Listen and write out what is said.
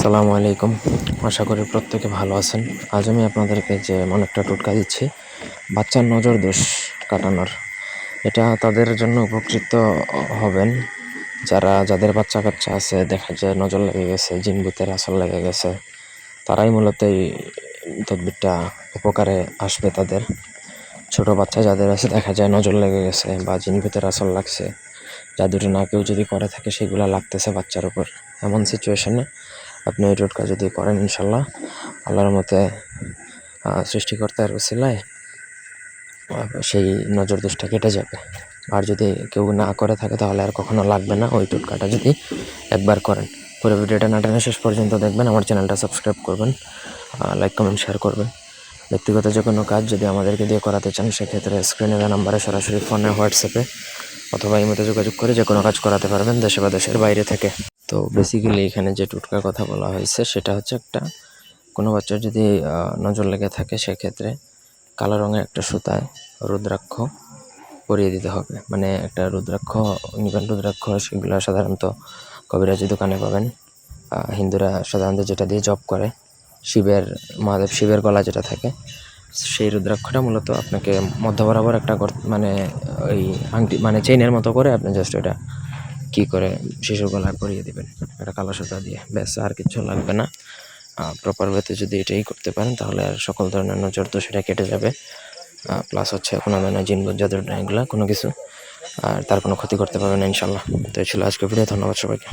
আসসালামু আলাইকুম। আশা করি প্রত্যেকে ভালো আছেন। আজ আমি আপনাদেরকে যে এমন একটা টোটকা দিচ্ছি বাচ্চার নজর দোষ কাটানোর। এটা তাদের জন্য উপকৃত হবেন যাদের বাচ্চা কাচ্চা আছে, দেখা যায় নজর লেগে গেছে, জিন ভূতের আসর লেগে গেছে, তারাই মূলত এই তদবিরটা উপকারে আসবে তাদের। ছোট বাচ্চা যাদের আছে, দেখা যায় নজর লেগে গেছে বা জিন ভূতের আসর লাগছে, জাদুটা না কেউ যদি করে থাকে সেগুলো লাগতেছে বাচ্চার উপর, এমন সিচুয়েশনে আপনি এই টোটকা যদি করেন, ইনশাল্লাহ আল্লাহর মতে সৃষ্টিকর্তার উসিলায় সেই নজর দোষটা কেটে যাবে। আর যদি কেউ না করে থাকে তাহলে আর কখনো লাগবে না ওই টোটকাটা যদি একবার করেন। পুরো ভিডিওটা না টেনে শেষ পর্যন্ত দেখবেন, আমার চ্যানেলটা সাবস্ক্রাইব করবেন, লাইক কমেন্ট শেয়ার করবেন। ব্যক্তিগত যে কোনো কাজ যদি আমাদেরকে দিয়ে করাতে চান, সেক্ষেত্রে স্ক্রিনে দেওয়া নাম্বারে সরাসরি ফোনে, হোয়াটসঅ্যাপে অথবা ইমোতে যোগাযোগ করে যে কোনো কাজ করাতে পারবেন, দেশে বা দেশের বাইরে থেকে। তো বেসিক্যালি এখানে যে টোটকার কথা বলা হয়েছে সেটা হচ্ছে কোনো বাচ্চার যদি নজর লেগে থাকে, সেক্ষেত্রে কালো রঙের একটা সুতায় রুদ্রাক্ষ পরিয়ে দিতে হবে। মানে একটা রুদ্রাক্ষ নিবেন, রুদ্রাক্ষ সেগুলো সাধারণত কবিরাজি দোকানে পাবেন। হিন্দুরা সাধারণত যেটা দিয়ে জপ করে, মহাদেব শিবের গলা যেটা থাকে, সেই রুদ্রাক্ষটা মূলত আপনাকে মধ্য বরাবর একটা মানে ওই আংটি, মানে চেইনের মতো করে আপনি জাস্ট ওটা কী করে শিশুর গলায় পরিয়ে দিবেন একটা কালো সুতা দিয়ে, ব্যাস, আর কিছু লাগবে না। প্রপার ওয়েতে যদি এটাই করতে পারেন তাহলে আর সকল ধরনের নজর তো সেটা কেটে যাবে। প্লাস হচ্ছে কোনো ধরনের জিনবুত জাদুর এগুলো কোনো কিছু আর তার কোনো ক্ষতি করতে পারবে না, ইনশাল্লাহ। তো এই ছিল আজকের ভিডিও। ধন্যবাদ সবাইকে।